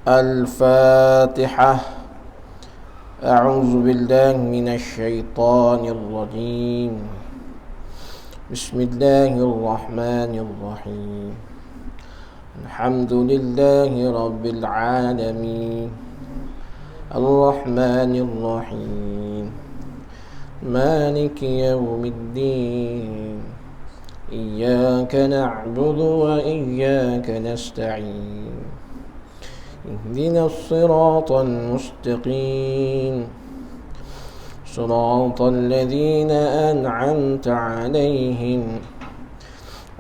الفاتحة. أعوذ بالله من الشيطان الرجيم. بسم الله الرحمن الرحيم. الحمد لله رب العالمين الرحمن الرحيم مالك يوم الدين إياك نعبد وإياك نستعين اهدنا الصراط المستقيم صراط الذين أنعمت عليهم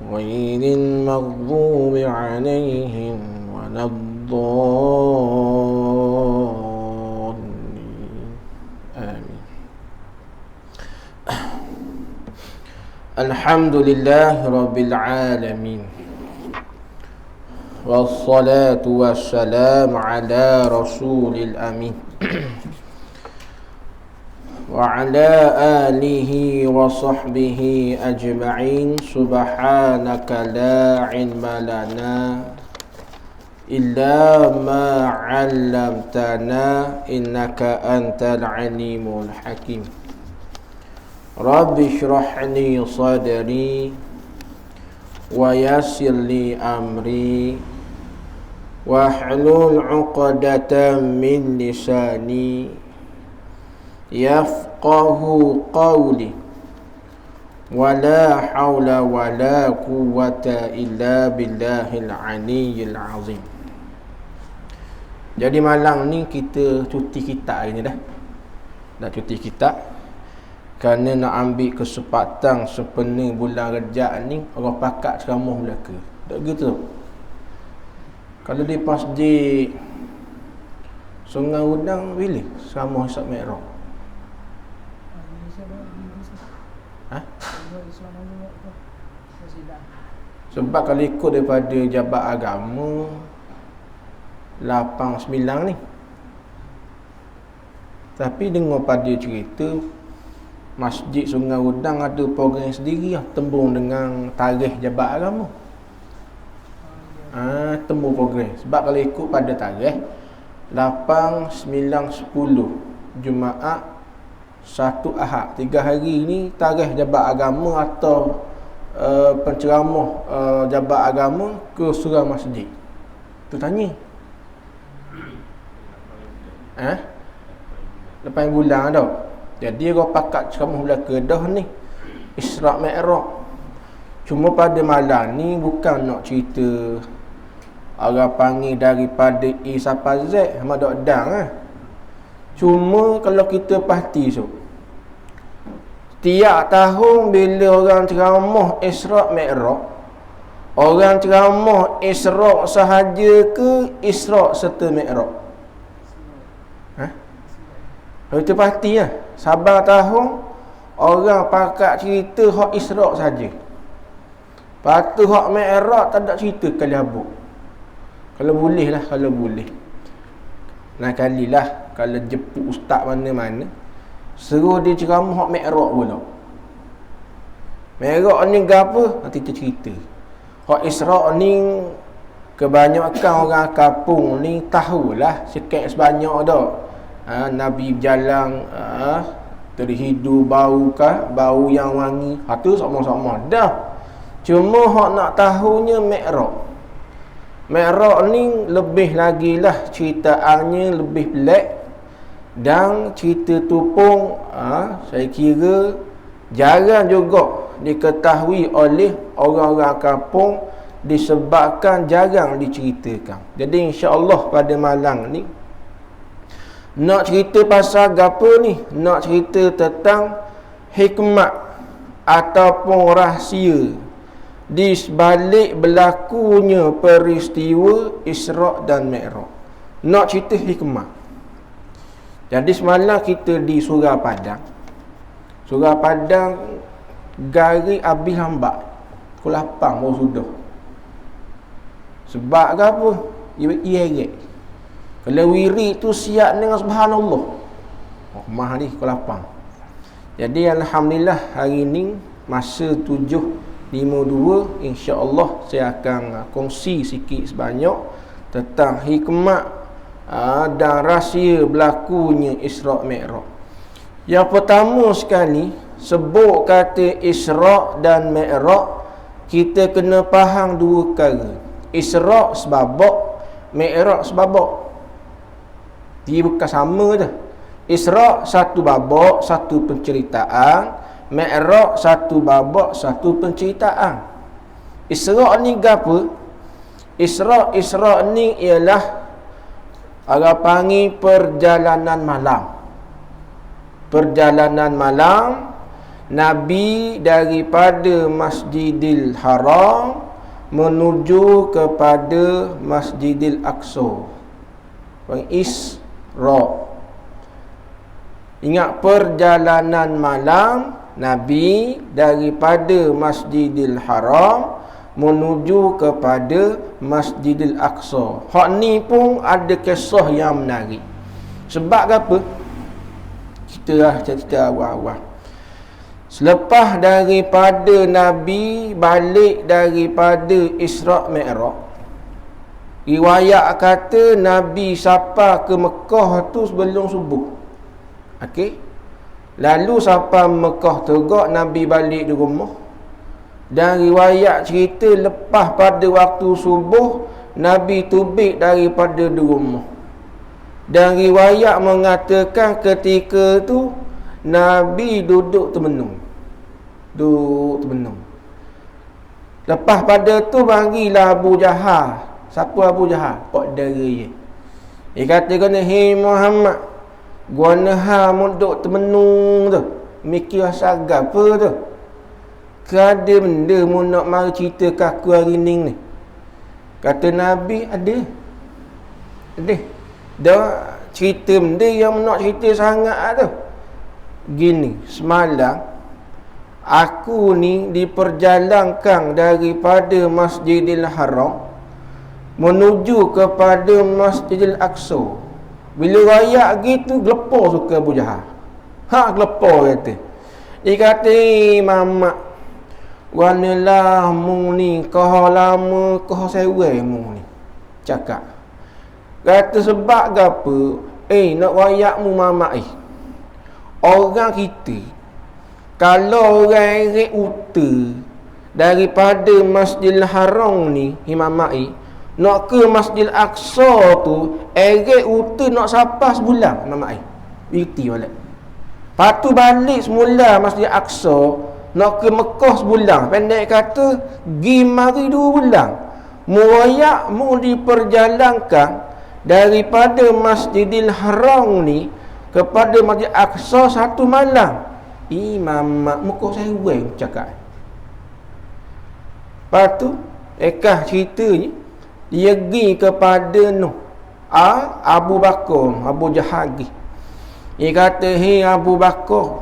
غير المغضوب عليهم ولا الضالين آمين. الحمد لله رب العالمين والصلاة والسلام على رسول الأمين وعلى آله وصحبه أجمعين. سبحانك لا علم لنا إلا ما علمتنا إنك أنت العليم الحكيم. رب اشرح لي صدري ويسر لي أمري واحلل عقدة من لساني يفقه قولي ولا حول ولا قوة إلا بالله العلي العظيم. Jadi malam ni kita cuti kitab hari ni dah. Dah cuti kitab. Kerana nak ambil kesempatan sepenuh bulan Rejab ni orang pakat ceramah belaka. Tak gitu. Kalau di masjid Sungai Udang bila ceramah Isyak Mi'raj? Ha? Sebab kalau ikut daripada Jabat Agama 8-9 ni. Tapi dengar pada cerita Masjid Sungai Udang ada program sendiri lah, tembung dengan tarikh Jabat Agama. Tembung program. Sebab kalau ikut pada tarikh 8, 9, 10 Jumaat, 1 Ahad, 3 hari ni tarikh Jabat Agama atau penceramah Jabat Agama ke surau masjid. Tu tanya. Lepas bulan dah. Jadi orang pakat ceramah belaka dah ni Isra' Mi'raj. Cuma pada malam ni bukan nak cerita orang panggil daripada A sampai Z sama dok dang . Cuma kalau kita pasti tiap tahun bila orang ceramah Isra' Mi'raj, orang ceramah Isra' sahaja ke Isra' serta Mi'raj? Kalau kita pasti lah, sabar tahun orang pakat cerita hak Isra' saja. Lepas tu hak Mi'raj tak ada cerita kali habuk. Kalau boleh lah, kalau boleh. Nah kalilah kalau jemput ustaz mana-mana, suruh dia ceramah hak Mi'raj pula. Mi'raj ni apa? Nanti kita cerita. Hak Isra' ni kebanyakan orang kampung ni tahulah sikit sebanyak dah. Nabi berjalan terhidu bau kah, bau yang wangi. Tu sama-sama dah. Cuma hak nak tahunya Mi'raj. Mi'raj ni lebih lagi lah ceritaannya lebih pelik. Dan cerita tu pun saya kira jarang juga diketahui oleh orang-orang kampung disebabkan jarang diceritakan. Jadi insya-Allah pada malam ni nak cerita pasal apa ni? Nak cerita tentang hikmat ataupun rahsia di sebalik berlakunya peristiwa Isra' dan Mi'raj. Nak cerita hikmat. Jadi semalam kita di Surau Padang. Surau Padang gari habis lambat. Pukul 8 baru sudah. Sebab apa? Ia kalau wirid tu siap dengan subhanallah. Mah ni pukul 8. Jadi alhamdulillah hari ni masa 7.52 insya-Allah saya akan kongsi sikit sebanyak tentang hikmat dan rahsia berlakunya Isra' Mi'raj. Yang pertama sekali, sebut kata Isra' dan Mi'raj, kita kena faham dua perkara. Isra' sebabak, Mi'raj sebabak. Dia bukan sama je. Isra' satu babak, satu penceritaan. Mi'raj satu babak, satu penceritaan. Isra' ni apa? Isra' ni ialah orang panggil perjalanan malam. Perjalanan malam Nabi daripada Masjidil Haram menuju kepada Masjidil Aqsa. Isra'. Ingat, perjalanan malam Nabi daripada Masjidil Haram menuju kepada Masjidil Aqsa. Hak ni pun ada kisah yang menarik. Sebab apa? Kita cerita awal-awal. Selepas daripada Nabi balik daripada Isra' Mi'raj, riwayat kata Nabi sampai ke Mekah tu sebelum subuh. Okey. Lalu sampai Mekah tegak, Nabi balik di rumah. Dan riwayat cerita lepas pada waktu subuh, Nabi tubik daripada di rumah. Dan riwayat mengatakan ketika tu Nabi duduk termenung. Lepas pada tu panggillah Abu Jahal. Siapa Abu Jahal? Pak dera dia. Dia kata kena, "Hei Muhammad, gua nah duduk termenung tu. Mikir asal apa tu? Ada benda mu nak mari cerita ke aku hari ni?" Kata Nabi, ada. Dah cerita benda yang nak cerita sangat tu. Gini, semalam aku ni diperjalankan daripada Masjidil Haram menuju kepada Masjidil Aqsa. Bila rakyat gitu, gelepar suka Abu Jahal. Gelepar kata. Dia kata, "Mamak, wanalah mu ni, kau lama, kau sewai mu ni." Cakap. Kata sebab apa? Nak rakyat mu mamak orang kita, kalau orang rek uta daripada Masjidil Haram ni, mamak nak ke Masjidil Aqsa tu, eret uta nak sampai sebulan mamak Birti balik. Lepas tu balik semula Masjidil Aqsa, nak ke Mekah sebulan. Pendek kata, gi mari 2 bulan. Murayak mu diperjalankan daripada Masjidil Haram ni kepada Masjid Aqsa 1 malam. Mamak muka saya weng cakap. Lepas tu ceritanya dia pergi kepada Abu Bakar, Abu Jahal. Dia kata, "Hei Abu Bakar,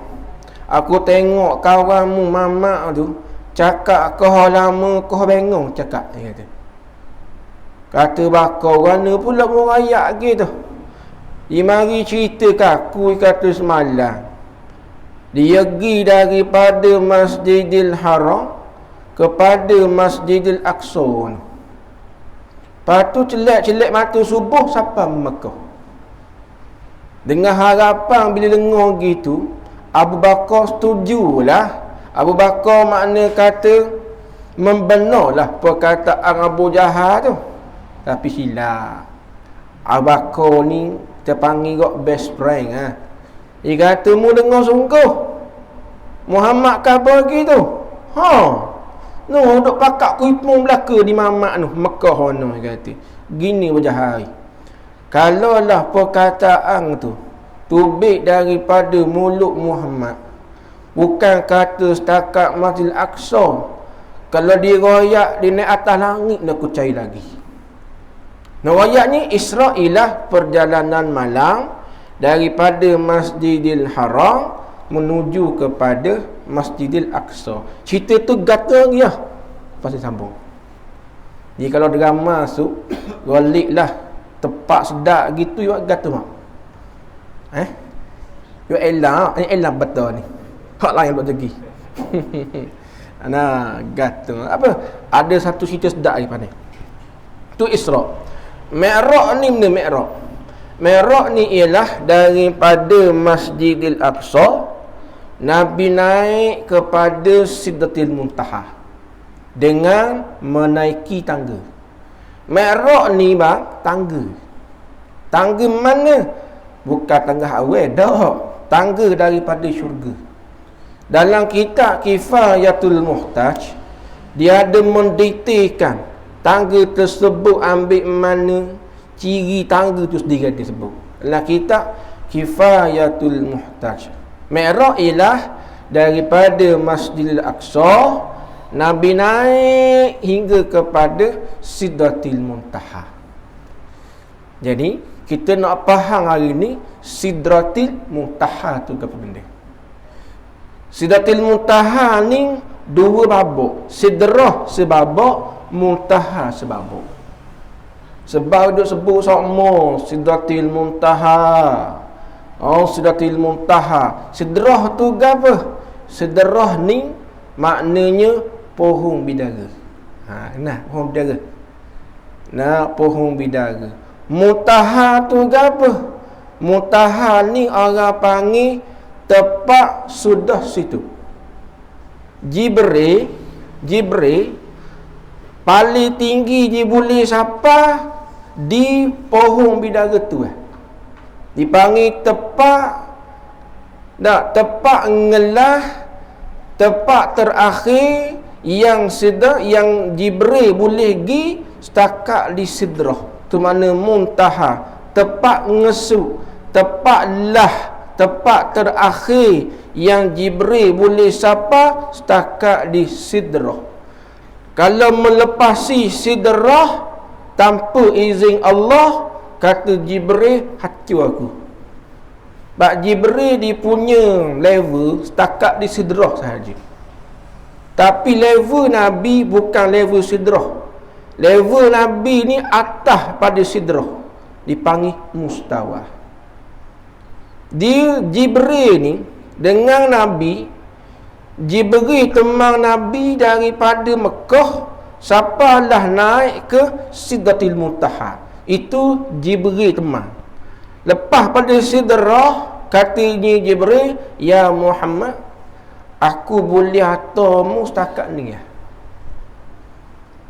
aku tengok kawanmu mamak tu cakap kau lama kau bengong cakap." Dia kata Bakar, "Mana pula merayak gitu? Dia mari cerita ke aku," kata semalam. Dia pergi daripada Masjidil Haram kepada Masjidil Aqsa. Lepas tu celak mata subuh sampai Mekah. Dengan harapan bila dengar gitu, Abu Bakar setujulah. Abu Bakar makna kata membenarlah perkataan Abu Jahal tu. Tapi silap. Abu Bakar ni kita panggil kok best friend. Dia kata, "Mu dengar sungguh Muhammad khabar gitu. Duk pakak kuipung belaka di mamak tu Mekah hono." Dia kata gini berjahari, kalaulah perkataan tu tubik daripada mulut Muhammad, bukan kata setakat Masjidil Aqsa, kalau dia royak di naik atas langit nak kucai lagi. Royak ni Isra' ialah perjalanan malam daripada Masjidil Haram menuju kepada Masjidil Aqsa. Cerita tu gata lagi lah. Lepas sambung. Jadi kalau drama masuk, golik lah tepat sedap gitu, you gata mak. You elang betul ni. Hak lain buat lagi. Gata. Apa? Ada satu cerita sedap ni pandai. Tu Isra'. Mi'raj ni benda Mi'raj. Mi'raj ni ialah daripada Masjidil Aqsa Nabi naik kepada Sidratil Muntaha dengan menaiki tangga. Mi'raj ni bang, tangga. Tangga mana? Bukan tangga awal dah. Tangga daripada syurga. Dalam kitab Kifayatul Muhtaj, dia ada mendetailkan tangga tersebut ambil mana, ciri tangga tu sendiri dia sebut. Dalam kitab Kifayatul Muhtaj. Mi'raj ialah daripada Masjidil Aqsa Nabi naik hingga kepada Sidratil Muntaha. Jadi kita nak faham hari ni Sidratil Muntaha tu apa benda. Sidratil Muntaha ni dua babak. Sidrah sebabak, Muntaha sebabak. Sebab dia sebut sama Sidratil Muntaha. Oh, Sidratil Muntaha. Sidrah tu apa? Sidrah ni maknanya pohon bidara. Pohon bidara. Pohon bidara. Muntaha tu apa? Muntaha ni orang panggil tepat sudah situ. Jibril paling tinggi dia boleh sampai di pohon bidara tu. Dipanggil tepat ngelah, tepat terakhir yang Jibril boleh pergi setakat di sidrah. Tu mana muntaha, tepat ngesu, tepat lah, tepat terakhir yang Jibril boleh sapa setakat di sidrah. Kalau melepasi sidrah tanpa izin Allah, kata Jibril, hancur aku. Sebab Jibril dia punya level setakat di sidrah sahaja. Tapi level Nabi bukan level sidrah. Level Nabi ni atas pada sidrah, dipanggil mustawa. Dia Jibril ni dengan Nabi, Jibril temang Nabi daripada Mekah sampailah naik ke Sidratil Muntaha. Itu Jibril temang. Lepas pada sidrah, katanya Jibril, ya Muhammad, aku boleh hantarmu setakat ni ya.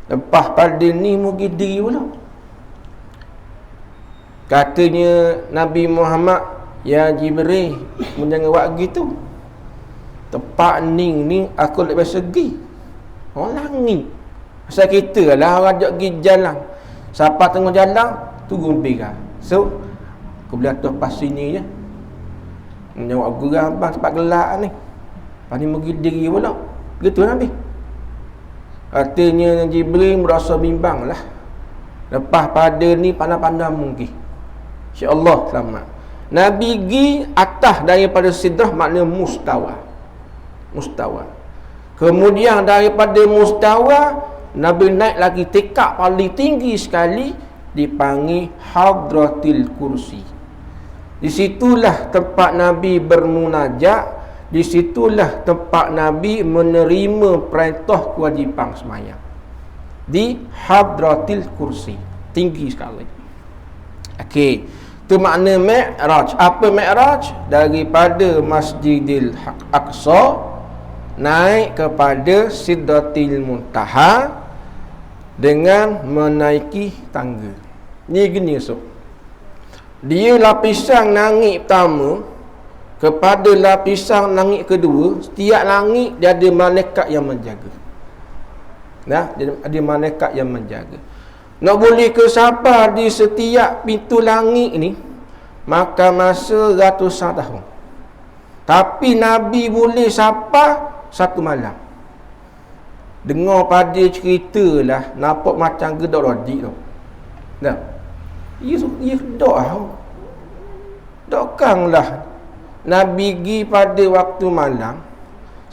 Lepas pada ni mungkin diri pula. Katanya Nabi Muhammad, ya Jibril, jangan buat gitu. Tempat ni aku tak biasa pergi. Orang langit. Pasal kita lah orang ajak pergi jalan. Siapa tengah jalan, turun bega. So, aku boleh atas pas sini je. Menjawab gurang abang tempat gelap ni. Lepas ni pergi diri pula. Begitu Nabi. Artinya Jibril merasa bimbang lah. Lepas pada ni pandang-pandang mungkin. InsyaAllah selamat. Nabi pergi atas daripada sidrah makna mustawa. Mustawa. Kemudian daripada mustawa, Nabi naik lagi tingkat paling tinggi sekali, dipanggil Hadratil Kursi. Di situlah tempat Nabi bermunajat. Di situlah tempat Nabi menerima perintah kewajipan sembahyang. Di Hadratil Kursi. Tinggi sekali. Okey. Itu makna Mi'raj. Apa Mi'raj? Daripada Masjidil Aqsa naik kepada Sidratil Muntaha dengan menaiki tangga. Ni gini so. Dia lapisan langit pertama kepada lapisan langit kedua, setiap langit dia ada malaikat yang menjaga. Dia ada malaikat yang menjaga. Nak boleh ke siapa di setiap pintu langit ni, maka masa ratusan tahun. Tapi Nabi boleh siapa satu malam. Dengar pada cerita lah, nampak macam gedak logik tu. Dah. Ia gedak lah. Dokanglah Nabi pergi pada waktu malam.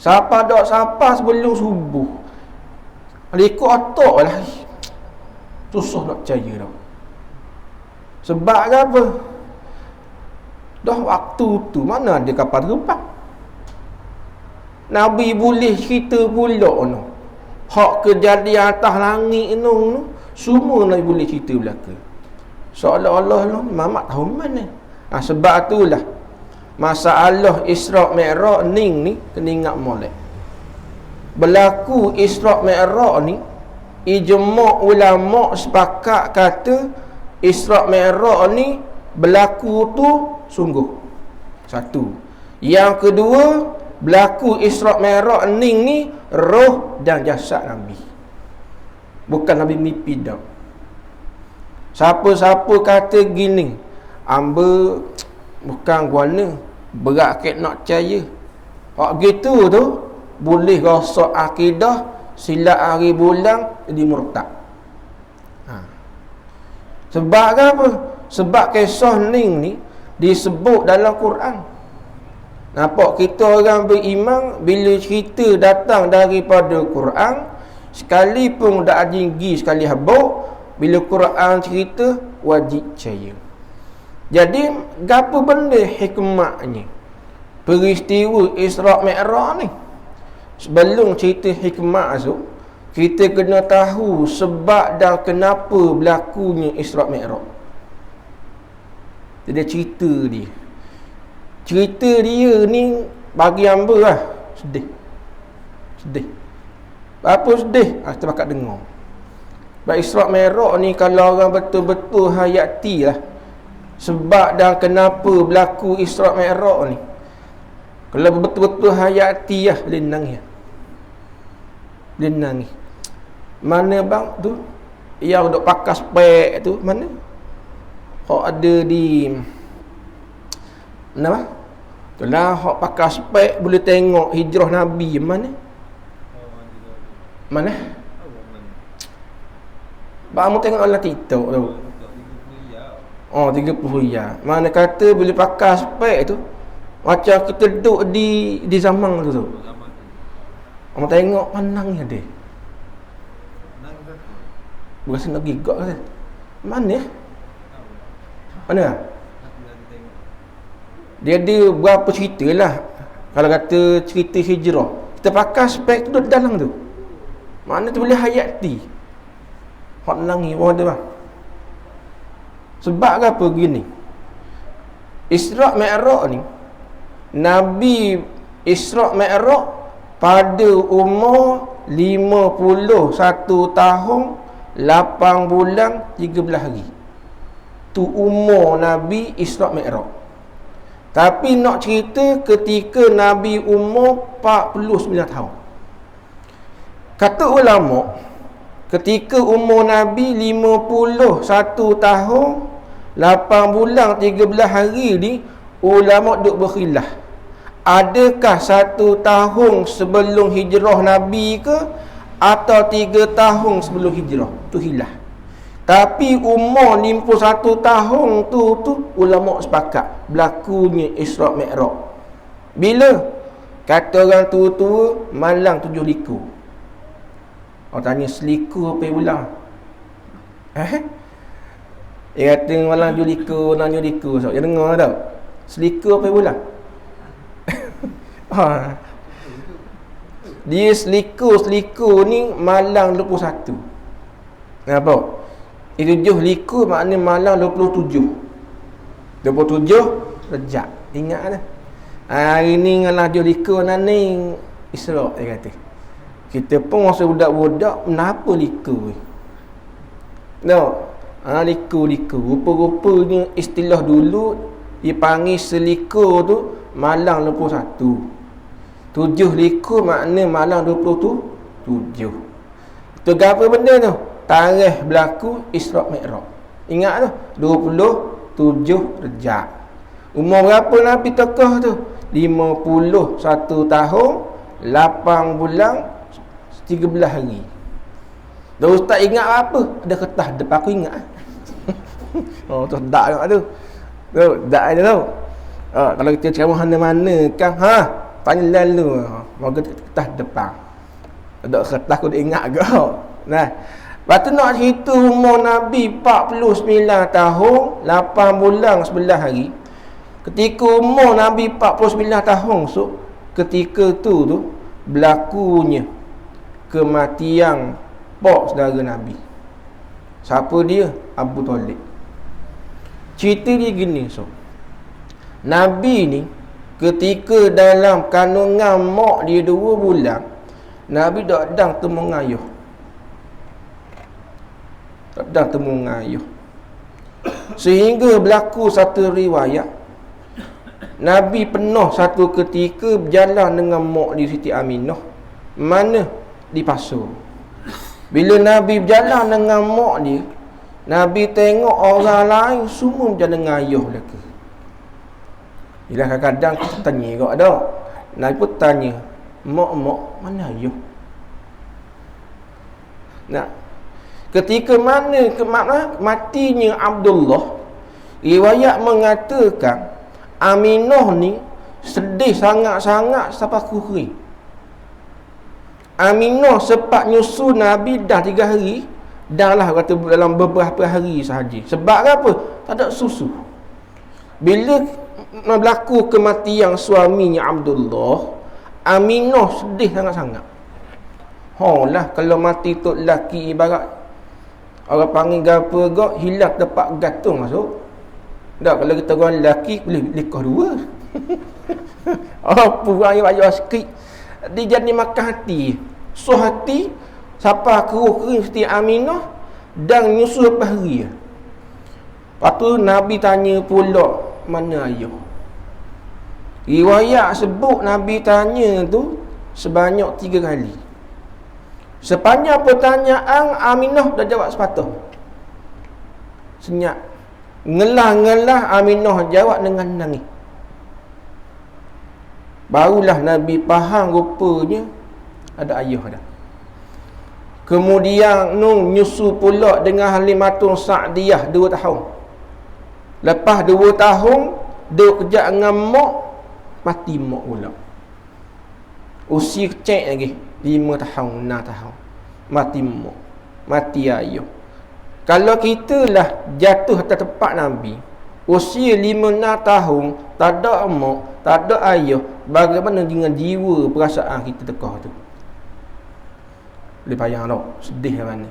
Siapa sebelum subuh. Ikut otak lah. Susah nak percaya dah. Sebab apa? Dah waktu tu mana ada kapal terbang. Nabi boleh cerita pula no. Hak kejadian atas langit no, semua Nabi boleh cerita belaka. Seolah-olah Muhammad tahu mana. Sebab itulah masalah Isra' Mi'raj ni kena ingat molek. Berlaku Isra' Mi'raj ni, ijma' ulama' sepakat kata Isra' Mi'raj ni berlaku tu sungguh. Satu. Yang kedua, berlaku Isra' Mi'raj ni roh dan jasad Nabi. Bukan Nabi mimpi dah. Siapa-siapa kata gini, hamba bukan guna, berat ke nak percaya. Hak gitu tu boleh rosak akidah, silap hari bulan, jadi murtad. Sebab apa? Sebab kisah ni disebut dalam Quran. Nampak kita orang beriman bila cerita datang daripada Quran, sekalipun dak tinggi sekali habuk, bila Quran cerita wajib percaya. Jadi gapo benda hikmahnya peristiwa Isra' Mi'raj ni? Sebelum cerita hikmah tu, kita kena tahu sebab dan kenapa berlakunya Isra' Mi'raj. Jadi cerita dia ni bagi hamba lah sedih. Apa sedih? Kita bakal dengar. Sebab Isra' Mi'raj ni kalau orang betul-betul hayati lah sebab dan kenapa berlaku Isra' Mi'raj ni, kalau betul-betul hayati lah, boleh nangis. Mana bang tu yang duk pakai spek tu, mana? Hak ada di mana bang? Itulah hak pakai spek boleh tengok hijrah Nabi mana? Bang tengok dalam TikTok tu. 30 riyal. Mana kata boleh pakai spek tu macam kita duduk di zaman tu. Orang tengok pandangnya dia. Berasa nak gigak ke? Mana? Dia ada berapa cerita lah. Kalau kata cerita hijrah, kita pakai spek tu duduk dalam tu. Mana tu boleh hayati. Hak nangis pun ada bang. Sebab apa begini? Isra' Mi'raj ni, Nabi Isra' Mi'raj pada umur 51 tahun 8 bulan 13 hari. Tu umur Nabi Isra' Mi'raj. Tapi nak cerita ketika Nabi umur 49 tahun. Kata ulama, ketika umur Nabi 51 tahun 8 bulan 13 hari ni, ulama duk berkhilaf. Adakah 1 tahun sebelum hijrah Nabi ke atau 3 tahun sebelum hijrah? Tu khilaf. Tapi umur 51 tahun tu ulama sepakat berlakunya Isra' Mi'raj. Bila? Kata orang tua-tua, malang 7 liku. Orang tanya seliku apa bulan? Dia kata malang 7 liku, so, dia dengar tak? Seliku apa bulan? Dia seliku ni malang 21. Kenapa? Itu 7 liku maknanya malang 27 Rejab. Ingat dah. Hari ni ngalah 7 liku ni Isra' dia kata. Kita pun masa budak-budak kenapa liku? Liku. Rupa-rupanya istilah dulu dipanggil seliku tu malang 21. 7 liku makna malang 27. Tu apa benda tu? Tarikh berlaku Isra' Mi'raj. Ingat tu 27 Rejab. Umur berapa Nabi tokoh tu? 51 tahun 8 bulan 13 hari. Dah ustaz ingat apa? Ada kertas depan aku ingat. Tu dak tengok tu. Dak ada tau. Kalau kita ceramah mana-mana kan, tanya lalu. Moga kertas depan. Ada kertas aku dah ingat ke. Nah, lepas tu nak cerita umur Nabi 49 tahun 8 bulan 11 hari. Ketika umur Nabi 49 tahun ketika tu berlakunya kematian pak saudara Nabi. Siapa dia? Abu Talib. Cerita dia gini, so. Nabi ni ketika dalam kandungan mak dia 2 bulan, Nabi tak dang temu ngayuh. Tak dang temu ngayuh. Sehingga berlaku satu riwayat, Nabi pernah satu ketika berjalan dengan mak dia Siti Aminah. Mana? Di pasar. Bila Nabi berjalan dengan mak dia, Nabi tengok orang lain semua berjalan dengan ayah mereka. Bila kadang-kadang kita tanya juga dah. Nabi pun tanya, mak mana ayah? Nah, ketika mana matinya Abdullah, riwayat mengatakan Aminah ni sedih sangat-sangat sampai kering. Aminah sempat nyusu Nabi dah 3 hari, dah lah kata dalam beberapa hari sahaja. Sebab apa? Tak ada susu. Bila berlaku kematian suaminya Abdullah, Aminah sedih sangat-sangat. Lah kalau mati tu lelaki ibarat orang panggil gapo gak hilang tempat gantung masuk. Tak, kalau kita orang lelaki boleh nikah 2. Apa orang ayah sikit dia jadi makan hati. So hati siapa kering Siti Aminah dan nyusu lepas hari. Lepas tu Nabi tanya pula, mana ayah? Riwayat sebut Nabi tanya tu sebanyak 3 kali. Sepanjang pertanyaan Aminah dah jawab sepatah. Senyap. Ngelah-ngelah Aminah jawab dengan nangis. Barulah Nabi faham rupanya ada ayah dah. Kemudian nyusu pula dengan Halimatun Sa'diyah 2 tahun. Lepas 2 tahun duk kejap dengan mak, mati mak pula. Usia kecil lagi 5 tahun, 6 tahun. Mati mak, mati ayah. Kalau kita lah jatuh atas tempat Nabi, usia 5-6 tahun, tak ada mak, tak ada ayah, bagaimana dengan jiwa perasaan kita tekah tu? Boleh payah tak? Sedih mana.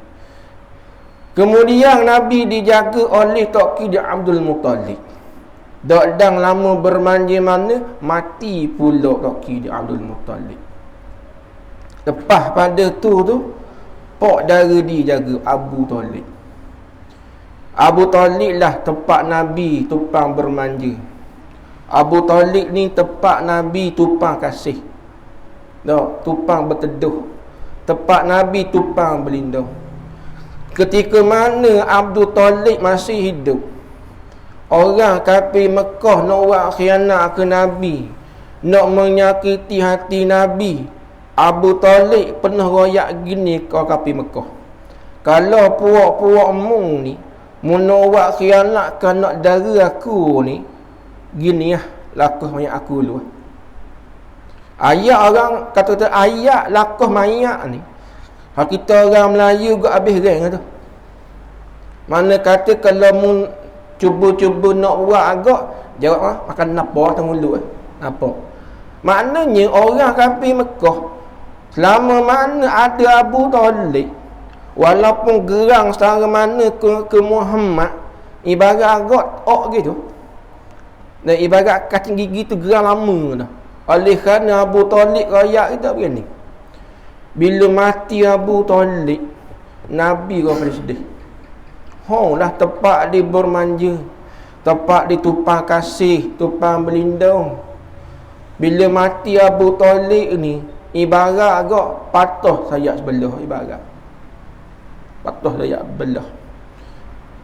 Kemudian Nabi dijaga oleh Tok Ki dia Abdul Muttalib. Tak dang lama bermanja mana, mati pula Tok Ki dia Abdul Muttalib. Lepas pada tu pak dara dia jaga Abu Talib. Abu Talib lah tempat Nabi tupang bermanja. Abu Talib ni tempat Nabi tupang kasih. Tak, tupang berteduh. Tempat Nabi tupang berlindung. Ketika mana Abu Talib masih hidup, orang kafir Mekah nak buat khianat ke Nabi, nak menyakiti hati Nabi, Abu Talib pernah royak gini ke kafir Mekah. Kalau puak-puak mung ni nak buat khianat ke anak dara aku ni, gini lah lakuh mayat aku dulu. Ayat orang kata ayat lakuh mayat ni, kita orang Melayu gak habis reng tu. Mana kata kalau mun cuba-cuba nak buat agak, jawab makan napa atas mulut apa. Maknanya orang kafir Mekah selama mana ada Abu Talib, walaupun gerang setara mana ke Muhammad, ibarat agak gitu. Dan ibarat kacing gigi tu gerang lama dah. Oleh kerana Abu Talib rakyat kita begini. Bila mati Abu Talib, Nabi kau pada sedih. Lah tempat dia bermanja, tempat dia tupang kasih, tupang berlindung. Bila mati Abu Talib ni, ibarat agak patah sayap sebelah, ibarat patah sayap sebelah.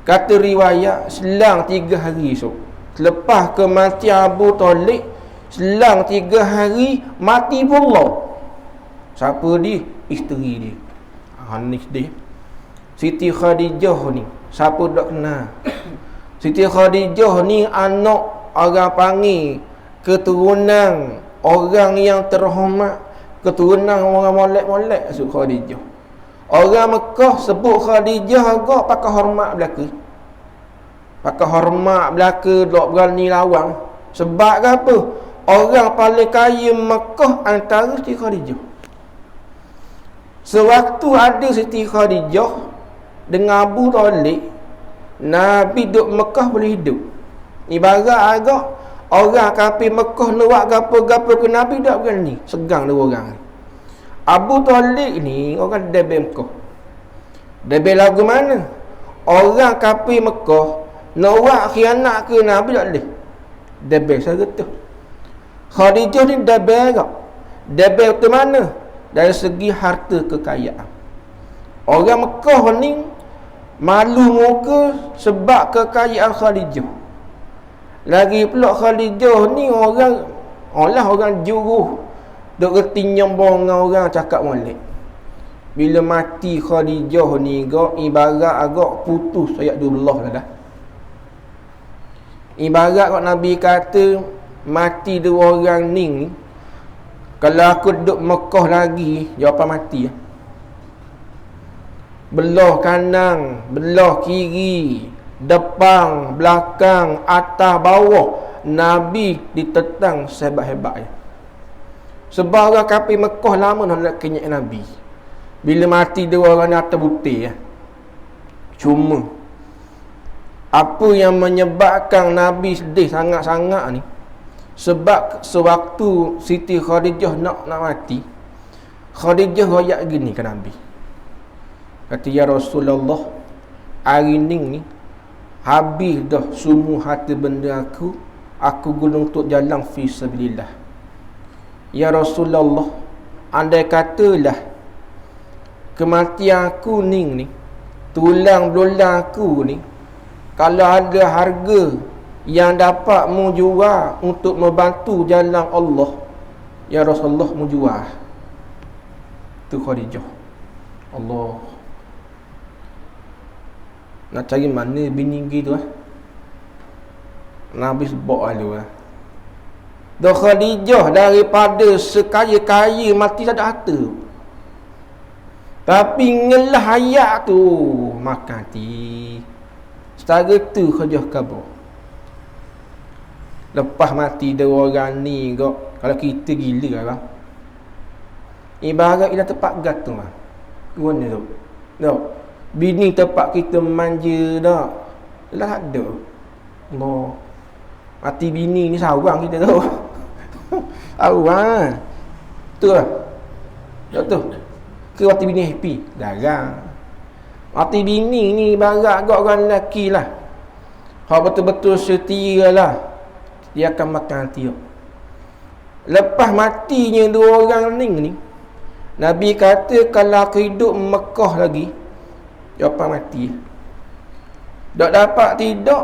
Kata riwayat selang 3 hari so, selepas kematian Abu Talib, selang 3 hari mati pula. Siapa dia? Isteri dia. Ni sedih. Siti Khadijah ni, siapa tak kenal? Siti Khadijah ni anak orang panggil keturunan orang yang terhormat, keturunan orang molek-molek sebut Khadijah. Orang Mekah sebut Khadijah agak pakai hormat belaka. Pakai hormat belaka, tak berani lawan. Sebab apa? Orang paling kaya Mekah antara Siti Khadijah. Sewaktu ada Siti Khadijah dengan Abu Talib, Nabi duduk Mekah boleh hidup. Ibarat agak orang kafir Mekah nak gapo-gapo ke Nabi tak berani. Segang dua orang ni. Abu Talib ni orang debel Mekah. Debel lagu mana? Orang kafir Mekah nak buat khianat ke Nabi tak boleh. Debel saya kata. Khadijah ni debel tak? Debel tu mana? Dari segi harta kekayaan. Orang Mekah ni malu muka sebab kekayaan Khadijah. Lagi pula Khadijah ni orang juruh duk reti nyombong dengan orang cakap molek. Bila mati Khadijah ni ibarat agak putus ayat 12 dah. Ibarat kau Nabi kata mati dua orang ni, kalau aku duduk Mekah lagi, jawapan mati. Belah kanan, belah kiri, depan, belakang, atas, bawah, Nabi ditetang sehebat-hebat. Sebab orang kafir Mekah lama nak kenyak Nabi. Bila mati dua orang atas butir. Cuma apa yang menyebabkan Nabi sedih sangat-sangat ni, sebab sewaktu Siti Khadijah nak mati, Khadijah royak gini ke Nabi. Kata, ya Rasulullah, hari ni habis dah semua harta benda aku guna untuk jalan fi sabilillah. Ya Rasulullah, andai katalah kematian aku ni tulang belulang aku ni, kalau ada harga yang dapat mu jual untuk membantu jalan Allah, ya Rasulullah mu jual. Tu Khadijah. Allah. Nak cari mana bini gitu Nabi sebab lalu Dah Khadijah daripada sekaya-kaya mati tak ada harta. Tapi ngelah hayat tu makan ti. Setara tu Khadijah kabur. Lepas mati dua orang ni kalau kita gila lah. Ibarat ialah tempat gantung lah. Gimana tu? Tak. Bini tempat kita manja dah. Lah ada. Allah. Mati bini ni sawang kita tu. Awang. Tu lah. Tak tu. Ke mati bini happy? Jarang. Mati bini ni ibarat agak orang lelaki lah. Kalau betul-betul setia lah, dia akan makan hati. Lepas matinya dua orang ni, Nabi kata kalau aku hidup Mekah lagi, jawapan mati. Tak dapat tidak,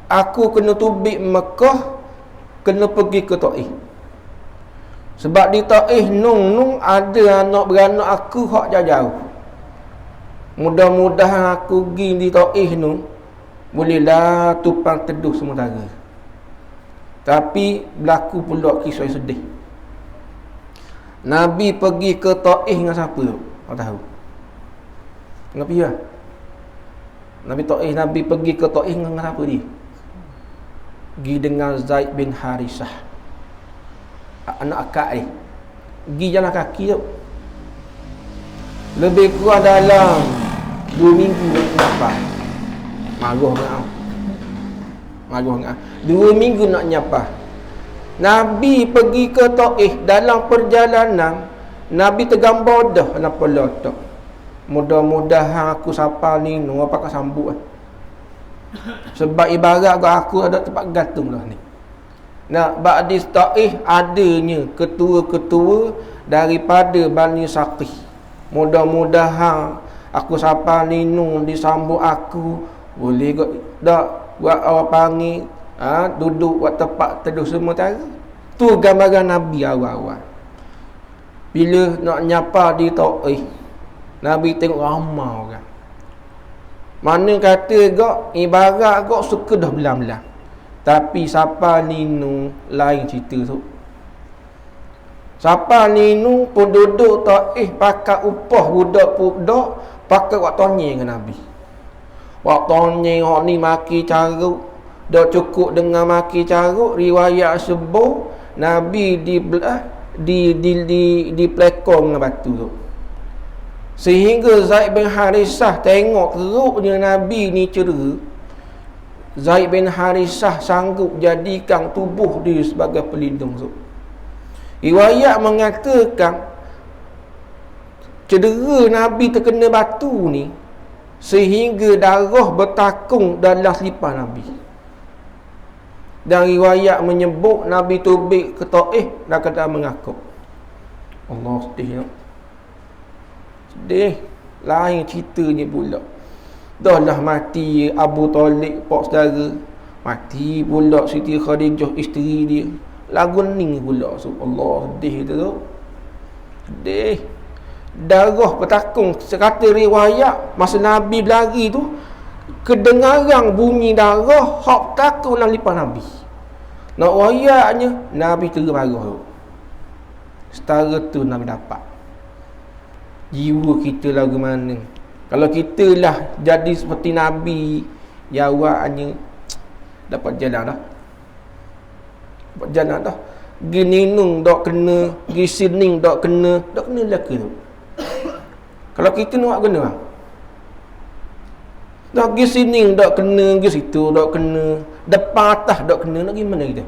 aku kena tubik Mekah, kena pergi ke Taif. Sebab di Taif nung ada anak beranak aku hak jauh. Mudah-mudahan aku pergi di Taif nung bolehlah tupang teduh sementara. Tapi berlaku pula kisah sedih. Nabi pergi ke Taif dengan siapa tu? Kau tahu? Kenapa ya? Nabi pergi ke Taif dengan siapa dia? Pergi dengan Zaid bin Harisah, anak akak dia. Pergi jalan kaki tu. Lebih kurang dalam 2 minggu nak nyapa. Marah dengan 2 minggu nak nyapa. Nabi pergi ke Taif, dalam perjalanan Nabi tergambar dah kenapa letak. Mudah-mudahan aku sapa ni apa kau sambut. Sebab ibarat aku ada tempat gantung lah ni. Nah, ba'di Taif adanya ketua-ketua daripada Bani Saqif. Mudah-mudahan aku sapa ni disambut aku, boleh tak buat orang panggil duduk buat tempat teduh sementara. Tu gambaran Nabi awal-awal. Bila nak nyapa di Taif, Nabi tengok ramai orang. Mana kata ibarat suka dah belam-belam. Tapi siapa ninu lain cerita tu. Siapa ninu pun duduk Taif pakai upah budak-budak, pakai buat tonyeng dengan Nabi. Buat tonyeng hok ni maki caruk, dah cukup dengan maki caruk. Riwayat sebut Nabi di pelekong dengan batu tu. Sehingga Zaid bin Harisah tengok teruknya Nabi ni cedera. Zaid bin Harisah sanggup jadikan tubuh dia sebagai pelindung tu. Riwayat mengatakan cedera Nabi terkena batu ni sehingga darah bertakung dalam selipar Nabi. Dan riwayat menyebut Nabi tubik ke Taif dan kata mengaku. Allah, sedih. Sedih. Lain ceritanya pula. Dah lah mati Abu Talib, pak saudara. Mati pula Siti Khadijah, isteri dia. Lagu ni pula. Allah, sedih tu. Sedih. Darah bertakung. Sekata riwayat masa Nabi berlari tu, kedengaran bunyi darah hak takut dalam lipas Nabi. Nak riwayatnya Nabi terbarah. Setara tu Nabi dapat. Jiwa kita lagu mana? Kalau kita lah jadi seperti Nabi, jawabnya dapat jalan dah. Dapat jalan dah. Gininung dak kena, gisining dak kena lelaki tu. Kalau kita nak kena lah. Dak pergi sini dak kena, pergi situ dak kena, depan atas dak kena, nak gimana kita?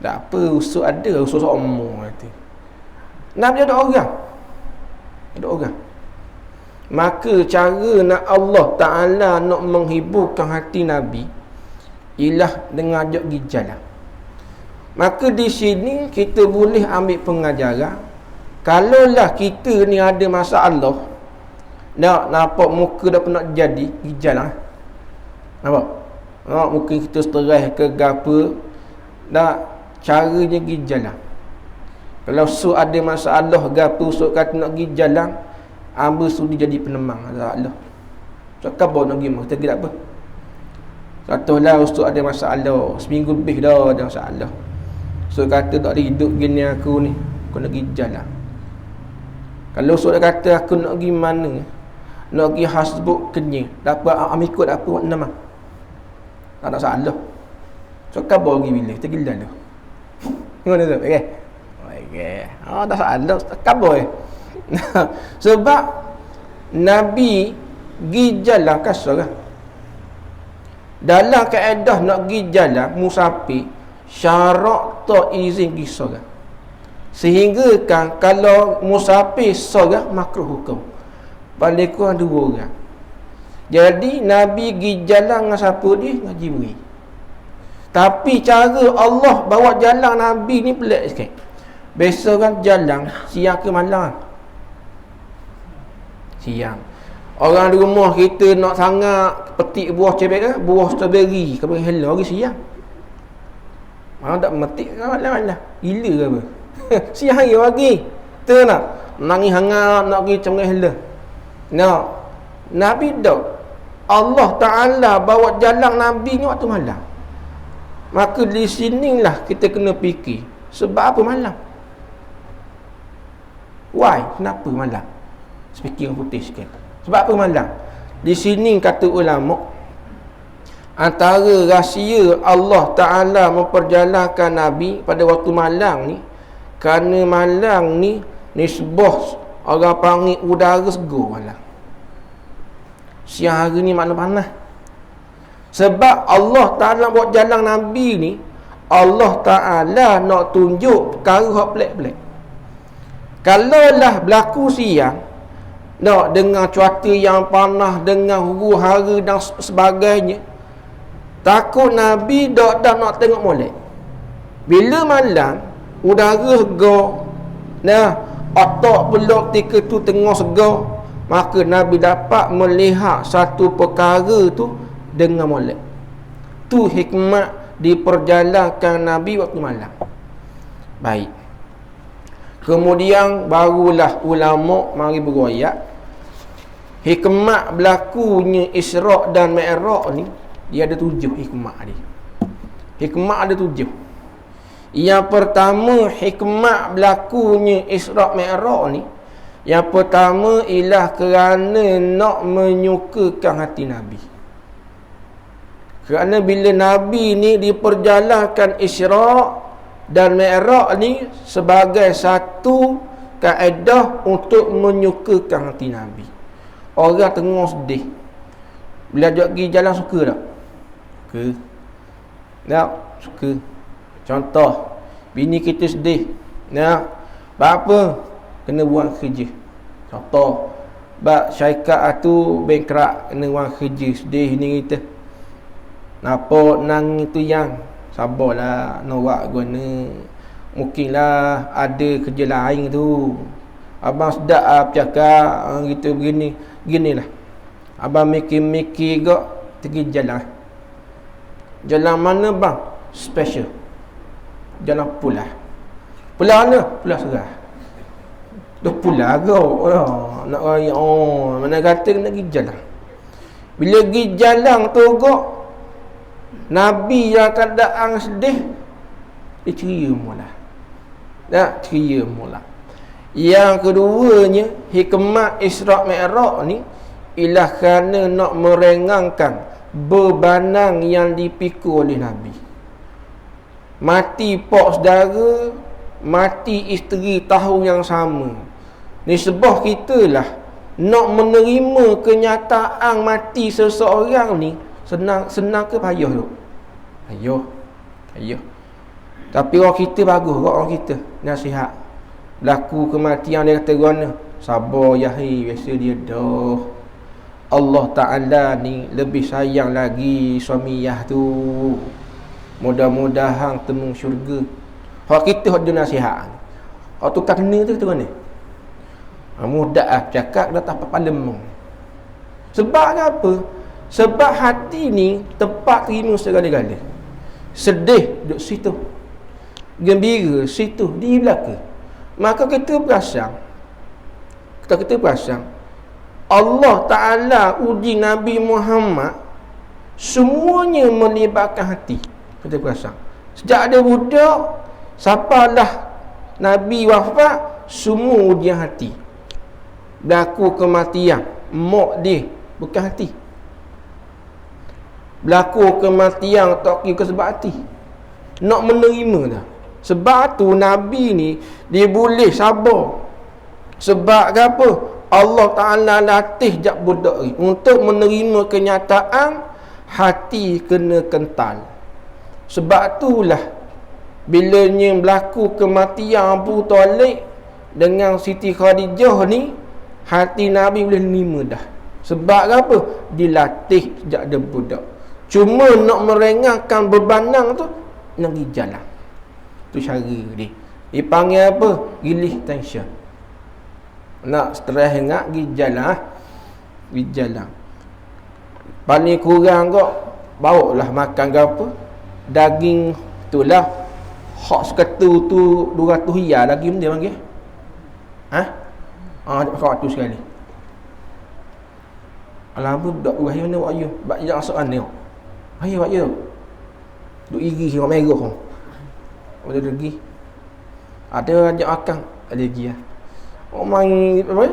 Tak apa, usul ada, usul omong nanti. Nabi ada orang. Ada orang. Maka cara nak Allah Ta'ala nak menghiburkan hati Nabi ialah dengan ajak pergi jalan. Maka di sini kita boleh ambil pengajaran, kalaulah kita ni ada masalah, nak nampak muka dah pernah jadi, pergi jalan. Nampak? Mungkin kita stres ke gapa, dah caranya pergi jalan. Kalau ada masalah gapa, kata nak pergi jalan, ambil sudi jadi penemang. Allah. Cakap bawa nak pergi, kita pergi tak apa. Katalah ustaz ada masalah, seminggu lebih dah ada masalah. So kata tak ada hidup gini aku ni, aku nak pergi jalan. Kalau so kata aku nak pergi mana, nak pergi Hasbuk Kenying, dapat ikut apa nama, tak ada salah. So khabar pergi bila kita pergi jalan. Gimana tu? Okey. Tak salah, khabar sebab Nabi pergi jalan kasar kan. Dalam kaedah nak pergi jalan musafir, syarat tak izin pergi sorak. Sehingga kan kalau musafir sorak makruh hukum. Paling kurang 2 orang. Jadi Nabi pergi jalan dengan siapa dia? Dengan Jibril. Tapi cara Allah bawa jalan Nabi ni pelik sikit. Biasa kan jalan siang ke malam? Siang. Orang di rumah kita nak sangat petik buah cebek, buah strawberry, kebun hello hari siang. Mana tak metik ke malam-malam. Gila ke apa? Siang hari pagi. Betul tak? Nangis hangat nak pergi cemeng hello. Nah, Nabi dak. Allah Ta'ala bawa jalan Nabi ni waktu malam. Maka di sinilah kita kena fikir. Sebab apa malam? Why? Kenapa malam? Speaking putih sikit. Sebab apa malam? Di sini kata ulama, antara rahsia Allah Ta'ala memperjalankan Nabi pada waktu malam ni, kerana malam ni nisbah orang panggil udara segar malam. Siang hari ni makna panas. Sebab Allah Ta'ala buat jalan Nabi ni, Allah Ta'ala nak tunjuk perkara hak pelik-pelik. Kalaulah berlaku siang, nak dengan cuaca yang panas, dengan huru hara dan sebagainya, takut Nabi dak nak tengok molek. Bila malam udara segar, nah otak pula ketika tu tengah segar, maka Nabi dapat melihat satu perkara tu dengan molek. Tu hikmat diperjalankan Nabi waktu malam. Baik. Kemudian barulah ulama mari beroyak hikmat berlakunya Isra' dan Mi'raj ni, dia ada 7 hikmat dia. Hikmat ada 7. Yang pertama, hikmat berlakunya Isra' Mi'raj ni, yang pertama ialah kerana nak menyukakan hati Nabi. Kerana bila Nabi ni diperjalankan Isra' dan Mi'raj ni sebagai satu kaedah untuk menyukakan hati Nabi. Orang tengah sedih, bila ajak pergi jalan suka tak? Suka. Tak? Suka. Contoh, bini kita sedih. Nak? Apa? Kena buang kerja. Contoh, bak syarikat tu bankrupt, kena buang kerja. Sedih ni kita. Napa nang itu yang sabarlah, nak guna. Mungkinlah ada kerja lain tu. Abang sedap cakap gitu begini. Ginilah. Abang mikir-mikir gak pergi jalan. Jalan mana bang? Special. Jalan Pulau. Pulau mana? Pulau Serah. Dah pulau kau. Oh, nak raya. Oh, mana kata kena pergi jalan. Bila pergi jalan tu kau, Nabi yang keadaan sedih, dia ceria mula. Tak ceria mula. Yang keduanya, hikmat Isra' Mi'raj ni ialah kerana nak merengangkan bebanan yang dipikul oleh Nabi. Mati pak saudara, mati isteri tahun yang sama. Nisbah kita lah nak menerima kenyataan mati seseorang ni senang ke payah tu? Payah. Tapi orang kita bagus, orang kita nasihat. Berlaku kematian dia kata guna, sabar yahi, biasa dia dah. Allah Ta'ala ni lebih sayang lagi suami yah tu. Mudah-mudahan temu syurga. Hak kita hak dia nasihat. Hak tukar kena tu kata mana? Mudah lah cakap datang parlimen. Sebab apa? Sebab hati ni tempat terima segala-gala. Sedih duduk situ, gembira situ, di belakang. Maka kita perasan Allah Ta'ala uji Nabi Muhammad semuanya melibatkan hati. Kita perasan sejak ada budak sampailah Nabi wafat, semua ujian hati. Berlaku kematian mak dia bukan hati. Berlaku kematian tak kira sebab hati, nak menerima dah. Sebab tu Nabi ni dia boleh sabar. Sebab apa? Allah Ta'ala latih jak budak ni untuk menerima kenyataan hati kena kental. Sebab itulah bilanya berlaku kematian Abu Talib dengan Siti Khadijah ni, hati Nabi boleh nerima dah. Sebab apa? Dilatih sejak dia budak. Cuma nak merengangkan bebanan tu nak pergi jalan. Tu cara dia. Dipanggil apa? Release tension. Nak stres ingat pergi jalan. Pergi jalan. Paling kurang kok bawa lah makan ke apa. Daging tu lah. Hak seketu tu 200 riyal lagi dia panggil. Pakai waktu sekali. Alah budak wahai mana wak you? Bak jak soalan ni. Ayo wak you. Duk iri orang merah. Ada lagi. Ada ajak makan, ada lagi lah. Orang main apa?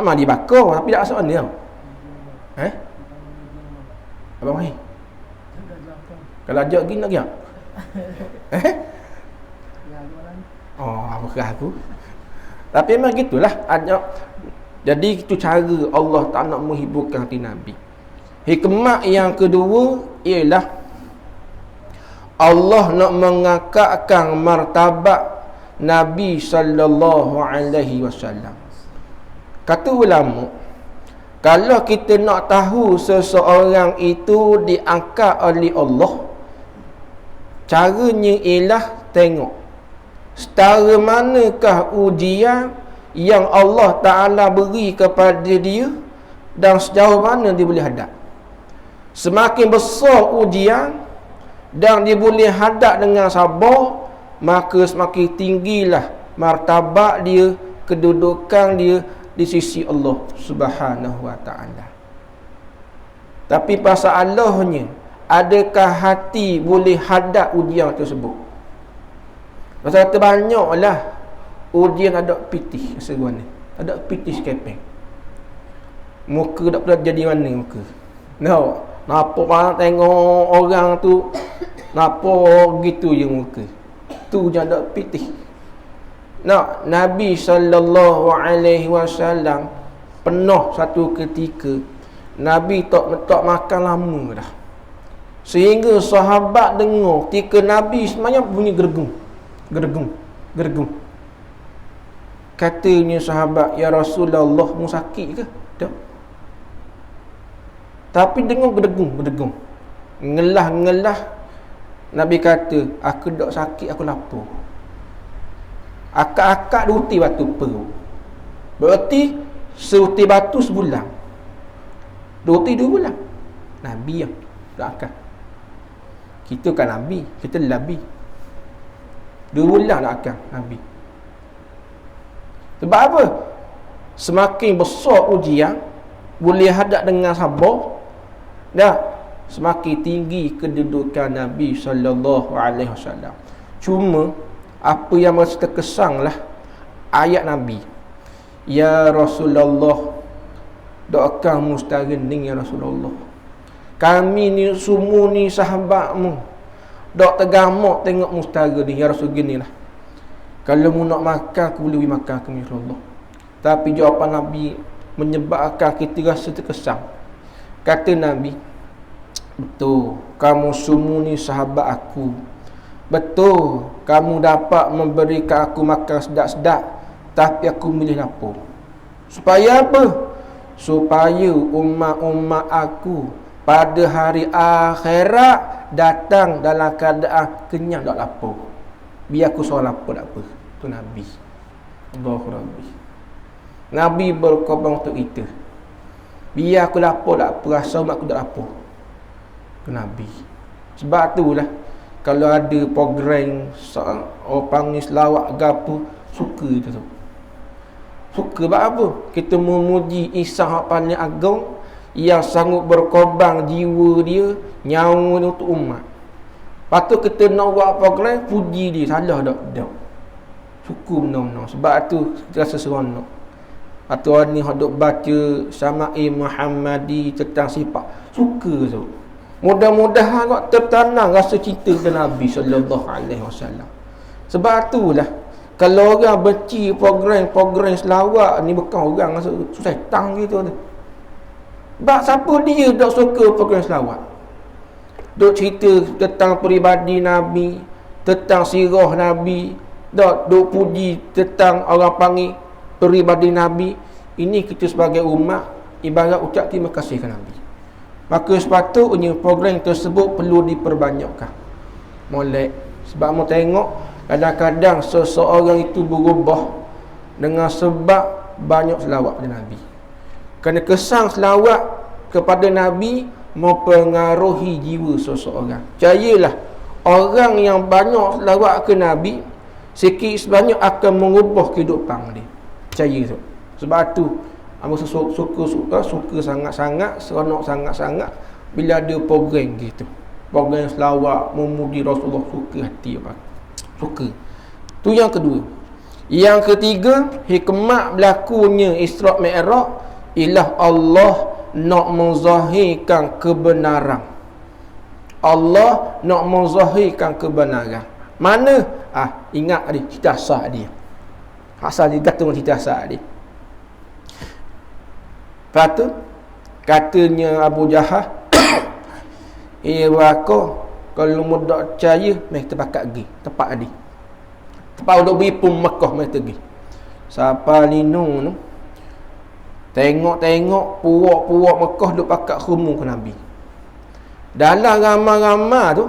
Memang dibakar tapi tak soalan dia. Abang mai. Kalau ajak pergi nak pergi tak? Apa aku? Tapi memang gitulah ajak. Jadi itu cara Allah tak nak menghiburkan hati Nabi. Hikmat yang kedua ialah Allah nak mengangkatkan martabat Nabi sallallahu alaihi wasallam. Kata ulama, kalau kita nak tahu seseorang itu diangkat oleh Allah, caranya ialah tengok setara manakah ujian yang Allah Ta'ala beri kepada dia dan sejauh mana dia boleh hadap. Semakin besar ujian dan dia boleh hadap dengan sabar, maka semakin tinggilah martabat dia, kedudukan dia di sisi Allah Subhanahu wa Ta'ala. Tapi masalahnya, adakah hati boleh hadap ujian tersebut? Pasal terbanyaklah ujian ada pitih seruan ni. Ada pitih skepeng. Muka tak pernah jadi mana muka. Nampak orang tengok orang tu nampak gitu je muka. Tu je ada pitih. Nabi sallallahu alaihi wasallam Penuh satu ketika Nabi tak makan lama dah. Sehingga sahabat dengar ketika Nabi semayang bunyi gergung. Katanya sahabat, ya Rasulullah, mu sakit ke? Tak. Tapi dengar gergung. Ngelah. Nabi kata, aku tak sakit, aku lapar. Akak-akak duti batu perut. Berarti seuti batu sebulan. Duti 2 bulan. Nabi yang doakan. Kita kan Nabi, kita Nabi. 2 bulan doakan Nabi. Sebab apa? Semakin besar ujian, boleh hadap dengan sabar, dah semakin tinggi kedudukan Nabi sallallahu alaihi wasallam. Cuma apa yang masih terkesanglah ayat Nabi. Ya Rasulullah, doakan mustaghning ya Rasulullah. Kami ni semua ni sahabatmu. Dok tergamak tengok mustaga ni ya Rasul gini lah. Kalau mu nak makan, aku boleh makan ke Rasulullah. Tapi jawapan Nabi menyebabkan kita rasa terkesang. Kata Nabi, betul, kamu semua ni sahabat aku. Betul, kamu dapat memberikan aku makan sedap-sedap, tapi aku milih lapar. Supaya apa? Supaya umat-umat aku pada hari akhirat datang dalam keadaan kenyang, tak lapar. Biar aku seorang lapar tak apa. Tu Nabi. Allahu Rabbi. Nabi berkorban untuk kita. Biar aku lapar tak apa, rasa umat aku tak lapar. Tu Nabi. Sebab tu lah, kalau ada program orang panggil selawat ke apa, suka tu. Suka sebab apa? Kita memuji Isa yang paling agung, yang sanggup berkorban jiwa dia, nyawa dia untuk umat. Patut kita nak buat program puji dia, salah tak? Tak. Suka benar-benar. Sebab tu kita rasa seronok. Atau orang ni hendak baca Syama'il Muhammadi tentang sifat, suka tu. Mudah-mudahan kau tertanam rasa cinta kepada Nabi sallallahu alaihi wasallam. Sebab itulah kalau orang benci program selawat ni, bukan orang susah tang gitu tu. Sebab siapa dia tak suka program selawat? Duk cerita tentang peribadi Nabi, tentang sirah Nabi, duk puji tentang orang panggil peribadi Nabi. Ini kita sebagai umat ibarat ucap terima kasih ke Nabi. Maka sepatutnya program tersebut perlu diperbanyakkan. Molek. Sebab mau tengok kadang-kadang seseorang itu berubah dengan sebab banyak selawat kepada Nabi. Kerana kesan selawat kepada Nabi mempengaruhi jiwa seseorang. Percayalah, orang yang banyak selawat ke Nabi, sikit sebanyak akan mengubah kehidupan dia. Percaya tu. Sebab tu aku suka sangat-sangat, seronok sangat-sangat bila ada program gitu. Program selawat memuji Rasulullah, suka hati apa. Suka. Tu yang kedua. Yang ketiga, hikmat berlakunya Isra' Mi'raj ialah Allah nak menzahirkan kebenaran. Allah nak menzahirkan kebenaran. Mana? Ingat dia, cerita asal dia. Asal dia gantung cerita asal dia. Lepas tu katanya Abu Jahal, wako kalau mudak percaya, mai terpakat pergi tempat dia. Tempat duk beri pun Mekah mai pergi. Siapa linung tu tengok puak-puak Mekah duk pakat khumung ke Nabi. Dalam ramai-ramai tu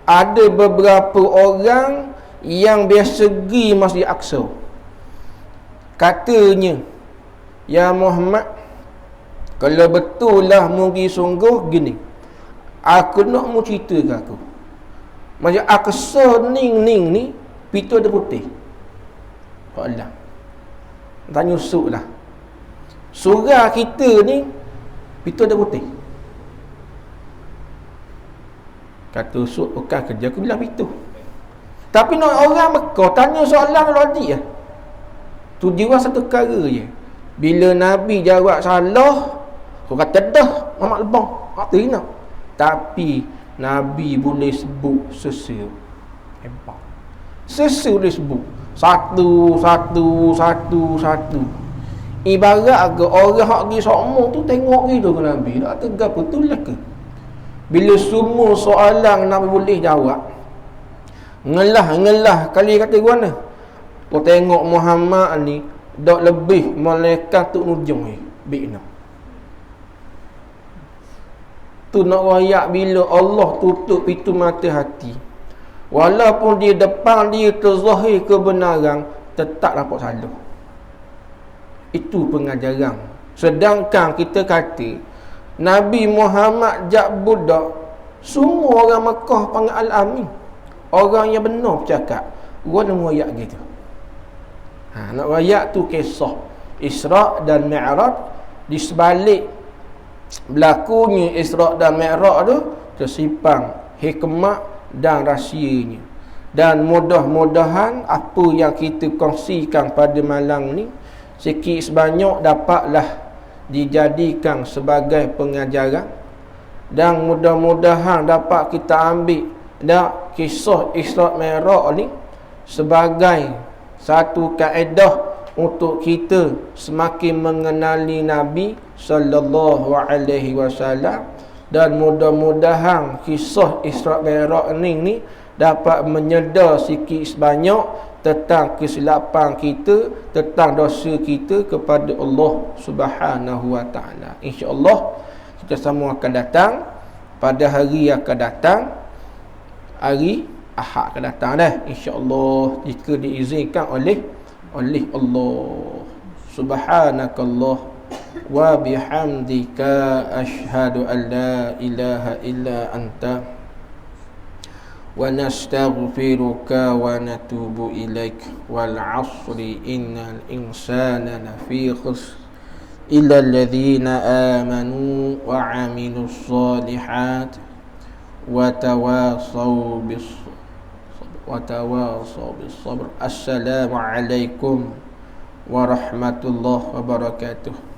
ada beberapa orang yang biasa pergi Masjid Aqsa. Katanya, ya Muhammad, kalau betul lah mu pergi sungguh gini, aku nak mu cerita ke aku. Masjid Aqsa ning ni pintu ada putih. Allah tanya usuk lah, surah kita ni pintu ada putih. Kata usuk, bukan kerja aku bilang pintu. Tapi nak orang Mekah tanya soalan logik lah. Tu jiwa satu perkara je. Bila Nabi jawab salah, kau kata dah Muhammad lebang, terina. Tapi Nabi boleh sebut sesuatu hebat. Sesuatu boleh sebut satu. Ibarat ke orang hak pergi sokmo tu tengok gitu ke Nabi. Tak tegak betul lah ke? Bila semua soalan Nabi boleh jawab. Ngelah kali kata gua mana? Kau tengok Muhammad ni dak lebih malaikat tu nujung ni. Bina. Tu nak royak bila Allah tutup pintu mata hati. Walaupun di depan dia terzahir kebenaran, tetap nampak salah. Itu pengajaran. Sedangkan kita kata Nabi Muhammad jak budak, semua orang Mekah panggil Al-Amin. Orang yang benar bercakap. Gua nak royak gitu. Nak royak tu kisah Isra' dan Mi'raj. Di sebalik berlakunya Isra' dan Mi'raj tu tersimpan hikmah dan rahsianya. Dan mudah-mudahan apa yang kita kongsikan pada malam ni sikit sebanyak dapatlah dijadikan sebagai pengajaran, dan mudah-mudahan dapat kita ambil kisah Isra' Mi'raj ni sebagai satu kaedah untuk kita semakin mengenali Nabi sallallahu alaihi wasallam, dan mudah-mudahan kisah Isra' Mi'raj ni dapat menyedar sikit sebanyak tentang kesilapan kita, tentang dosa kita kepada Allah Subhanahu wa taala. Insya-Allah kita semua akan datang pada hari yang akan datang, hari Ahad akan datang dah, insya-Allah, jika diizinkan oleh Allah. Subhanakallah wa bihamdika asyhadu an la ilaha illa anta wa nastaghfiruka wa natubu ilaik. Wal 'asri innal insana lafi khusr illa alladhina amanu wa 'amilus solihat wa tawasaw bis sabr. Assalamu alaikum warahmatullahi wabarakatuh.